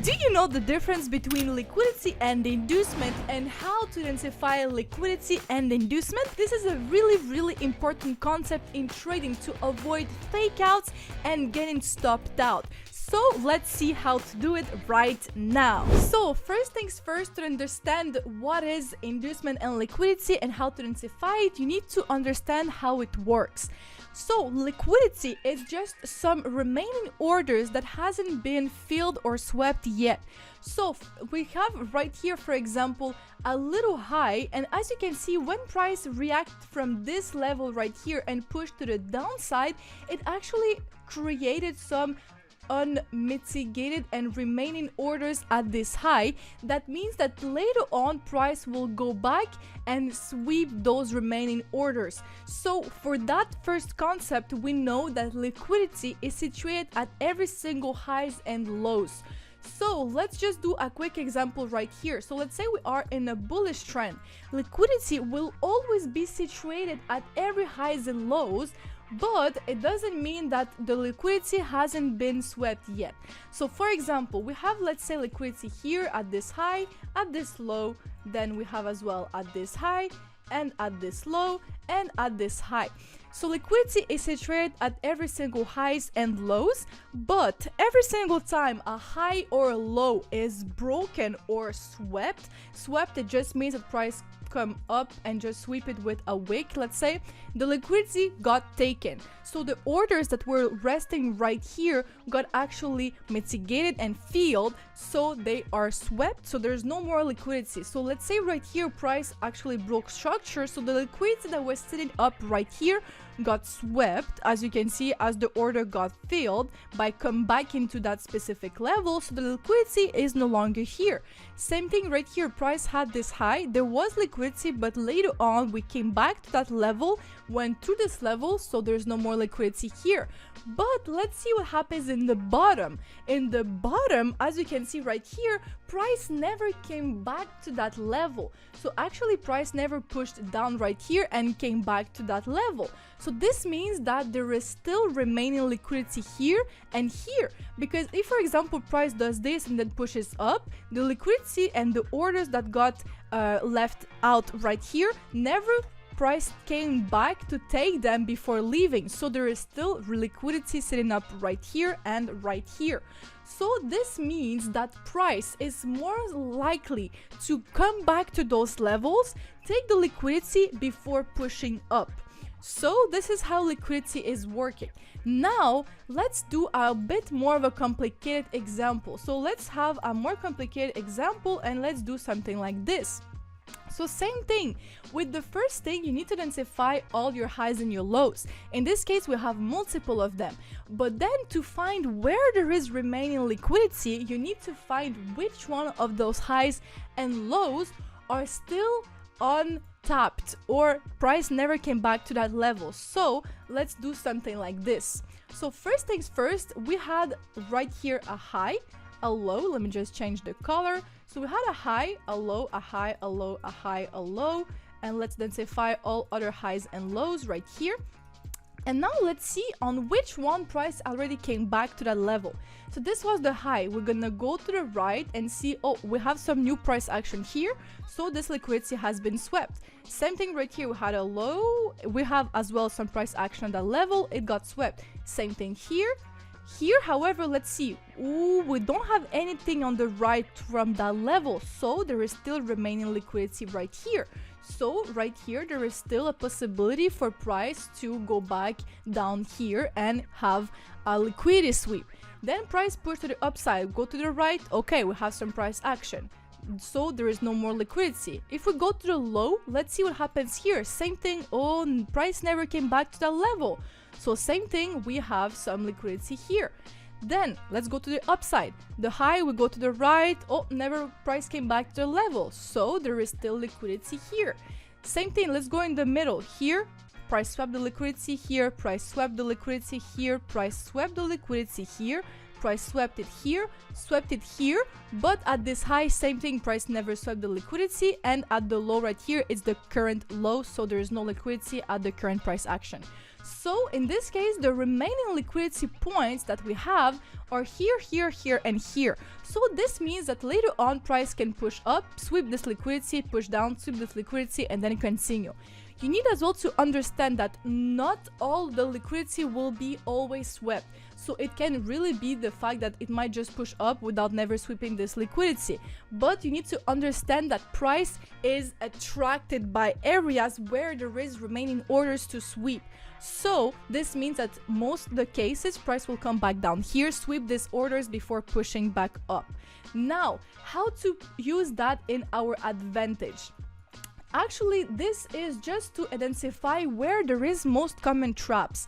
Do you know the difference between liquidity and inducement and how to identify liquidity and inducement? This is a really important concept in trading to avoid fake outs and getting stopped out. So let's see how to do it right now. So first things first, to understand what is inducement and liquidity and how to identify it, you need to understand how it works. So liquidity is just some remaining orders that hasn't been filled or swept yet. So we have right here, for example, a little high, and as you can see, when price reacts from this level right here and push to the downside, it actually created some unmitigated and remaining orders at this high. That means that later on price will go back and sweep those remaining orders. So for that first concept, we know that liquidity is situated at every single highs and lows. So let's just do a quick example right here. So let's say we are in a bullish trend. Liquidity will always be situated at every highs and lows, but it doesn't mean that the liquidity hasn't been swept yet. So for example, we have, let's say, liquidity here at this high, at this low, then we have as well at this high, and at this low, and at this high. So liquidity is situated at every single highs and lows, but every single time a high or a low is broken or swept, it just means that price come up and just sweep it with a wick, let's say, the liquidity got taken. So the orders that were resting right here got actually mitigated and filled, so they are swept, so there's no more liquidity. So let's say right here price actually broke structure, so the liquidity that was sitting up right here got swept, as you can see, as the order got filled by come back into that specific level, so the liquidity is no longer here. Same thing right here, price had this high, there was liquidity, but later on we came back to that level, went through this level, so there's no more liquidity here. But let's see what happens in the bottom. In the bottom, as you can see right here, price never came back to that level. So actually price never pushed down right here and came back to that level. So this means that there is still remaining liquidity here and here, because if, for example, price does this and then pushes up, the liquidity and the orders that got left out right here never price came back to take them before leaving, so there is still liquidity sitting up right here and right here. So this means that price is more likely to come back to those levels, take the liquidity before pushing up. So this is how liquidity is working. Now let's do a bit more of a complicated example. So let's have a more complicated example and let's do something like this. So same thing, with the first thing you need to identify all your highs and your lows. In this case we have multiple of them, but then to find where there is remaining liquidity, you need to find which one of those highs and lows are still untapped or price never came back to that level. So let's do something like this. So first things first, we had right here a high, a low. Let me just change the color. So we had a high, a low, a high, a low, a high, a low, and let's identify all other highs and lows right here. And now let's see on which one price already came back to that level. So this was the high. We're gonna go to the right and see, oh, we have some new price action here, so this liquidity has been swept. Same thing right here, we had a low, we have as well some price action at that level, it got swept. Same thing here. Here, however, let's see. Ooh, we don't have anything on the right from that level, so there is still remaining liquidity right here. So right here, there is still a possibility for price to go back down here and have a liquidity sweep. Then price push to the upside, go to the right. Okay, we have some price action, so there is no more liquidity. If we go to the low, let's see what happens here. Same thing. Oh, price never came back to that level. So same thing, we have some liquidity here. Then let's go to the upside. The high, we go to the right. Oh, never price came back to the level, so there is still liquidity here. Same thing, let's go in the middle. Here, price swept the liquidity here, price swept the liquidity here, price swept the liquidity here, price swept it here, but at this high, same thing, price never swept the liquidity, and at the low right here, it's the current low, so there is no liquidity at the current price action. So in this case, the remaining liquidity points that we have are here, here, here, and here. So this means that later on price can push up, sweep this liquidity, push down, sweep this liquidity, and then continue. You need as well to understand that not all the liquidity will be always swept. So it can really be the fact that it might just push up without never sweeping this liquidity. But you need to understand that price is attracted by areas where there is remaining orders to sweep. So this means that most of the cases price will come back down here, sweep these orders before pushing back up. Now, how to use that in our advantage? Actually, this is just to identify where there is most common traps.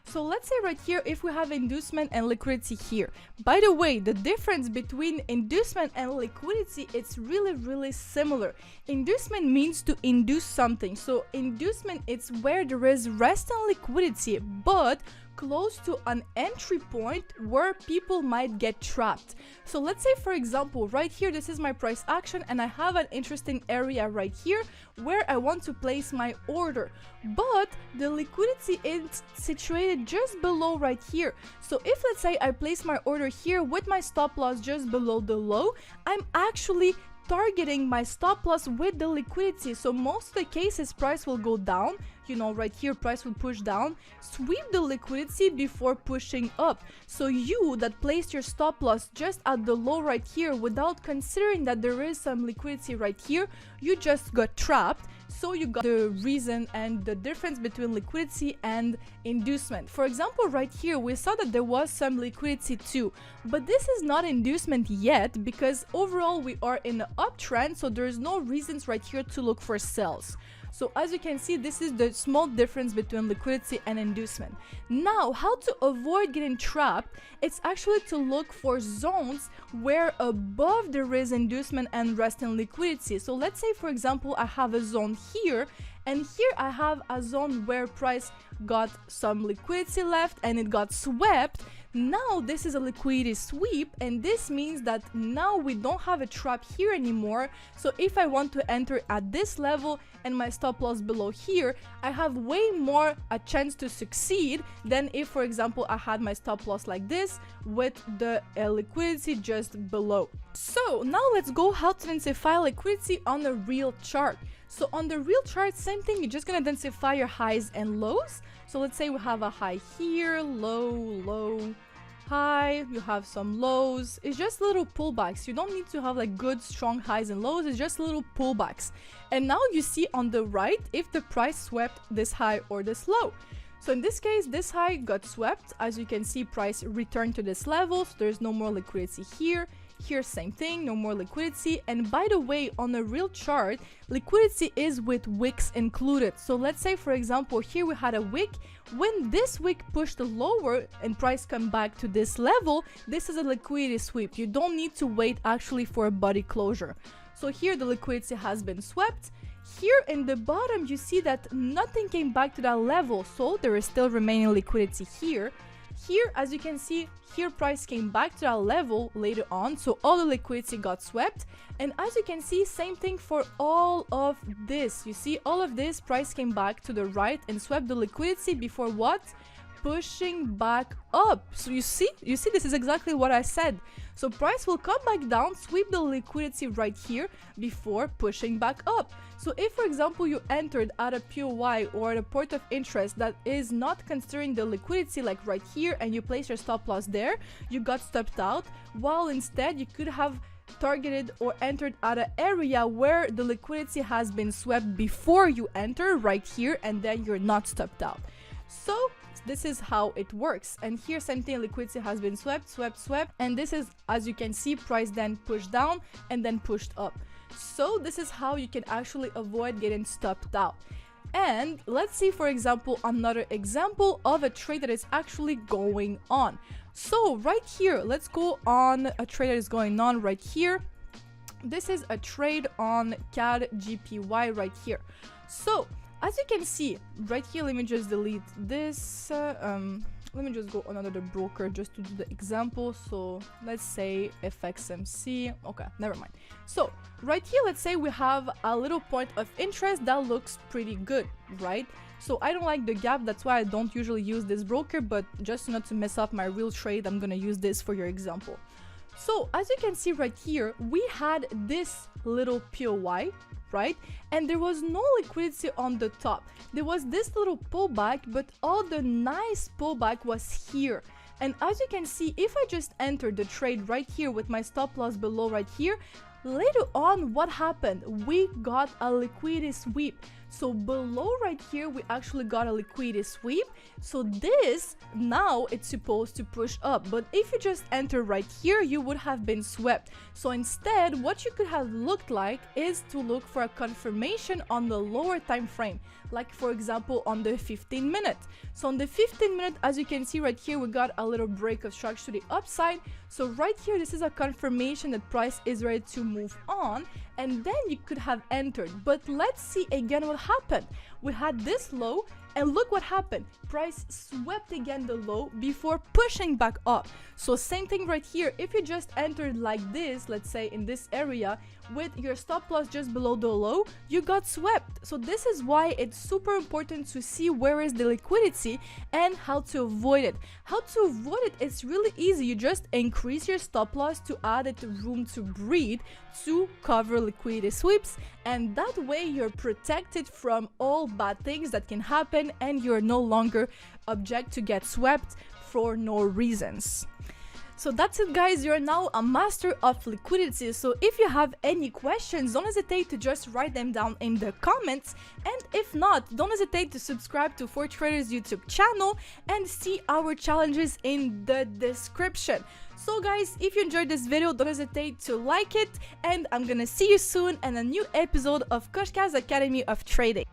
So let's say right here, if we have inducement and liquidity here. By the way, the difference between inducement and liquidity, it's really similar. Inducement means to induce something. So inducement, it's where there is rest and liquidity, but close to an entry point where people might get trapped. So let's say, for example, right here, this is my price action and I have an interesting area right here where I want to place my order, but the liquidity is situated just below right here. So if let's say I place my order here with my stop loss just below the low, I'm actually targeting my stop loss with the liquidity. So most of the cases price will go down, you know, right here price will push down, sweep the liquidity before pushing up. So you that placed your stop loss just at the low right here without considering that there is some liquidity right here, you just got trapped. So you got the reason and the difference between liquidity and inducement. For example, right here we saw that there was some liquidity too, but this is not inducement yet because overall we are in an uptrend, so there's no reasons right here to look for sells. So as you can see, this is the small difference between liquidity and inducement. Now, how to avoid getting trapped? It's actually to look for zones where above there is inducement and rest in liquidity. So let's say, for example, I have a zone here, and here I have a zone where price got some liquidity left and it got swept. Now this is a liquidity sweep, and this means that now we don't have a trap here anymore. So if I want to enter at this level and my stop loss below here, I have way more a chance to succeed than if, for example, I had my stop loss like this with the liquidity just below. So now let's go how to identify liquidity on a real chart. So on the real chart, same thing, you're just gonna identify your highs and lows. So let's say we have a high here, low, low, high, you have some lows. It's just little pullbacks. You don't need to have like good strong highs and lows, it's just little pullbacks. And now you see on the right if the price swept this high or this low. So in this case, this high got swept. As you can see, price returned to this level, so there's no more liquidity here. Here, same thing, no more liquidity. And by the way, on a real chart, liquidity is with wicks included. So let's say, for example, here we had a wick. When this wick pushed lower and price come back to this level, this is a liquidity sweep. You don't need to wait actually for a body closure. So here the liquidity has been swept. Here in the bottom, you see that nothing came back to that level, so there is still remaining liquidity here. Here, as you can see, here price came back to that level later on, so all the liquidity got swept. And as you can see, same thing for all of this. You see, all of this price came back to the right and swept the liquidity before what? Pushing back up. So you see this is exactly what I said. So price will come back down, sweep the liquidity right here before pushing back up. So if, for example, you entered at a POI or at a point of interest that is not considering the liquidity, like right here, and you place your stop loss there, you got stopped out, while instead you could have targeted or entered at an area where the liquidity has been swept before you enter right here, and then you're not stopped out. So this is how it works. And here, same thing, liquidity has been swept, and this is, as you can see, price then pushed down and then pushed up. So this is how you can actually avoid getting stopped out. And let's see, for example, another example of a trade that is actually going on. So right here, let's go on a trade that is going on right here. This is a trade on CAD GPY right here. So as you can see right here, let me just delete this. Let me just go on another broker just to do the example. So let's say FXMC. Okay, never mind. So right here, let's say we have a little point of interest that looks pretty good, right? So I don't like the gap, that's why I don't usually use this broker, but just not to mess up my real trade, I'm gonna use this for your example. So as you can see right here, we had this little POY, right? And there was no liquidity on the top. There was this little pullback, but all the nice pullback was here. And as you can see, if I just enter the trade right here with my stop loss below right here, later on, what happened? We got a liquidity sweep. So below right here, we actually got a liquidity sweep. So this, now it's supposed to push up. But if you just enter right here, you would have been swept. So instead, what you could have looked like is to look for a confirmation on the lower time frame. Like for example, on the 15 minute. So on the 15 minute, as you can see right here, we got a little break of structure to the upside. So right here, this is a confirmation that price is ready to move on. And then you could have entered. But let's see again what happened. We had this low, and look what happened. Price swept again the low before pushing back up. So same thing right here. If you just entered like this, let's say in this area, with your stop loss just below the low, you got swept. So this is why it's super important to see where is the liquidity and how to avoid it. How to avoid it, it's really easy. You just increase your stop loss to add it room to breathe to cover liquidity sweeps, and that way you're protected from all bad things that can happen and you're no longer object to get swept for no reasons. So that's it, guys. You're now a master of liquidity. So if you have any questions, don't hesitate to just write them down in the comments. And if not, don't hesitate to subscribe to 4Traders YouTube channel and see our challenges in the description. So guys, if you enjoyed this video, don't hesitate to like it. And I'm gonna see you soon in a new episode of Koshkah'S Academy of Trading.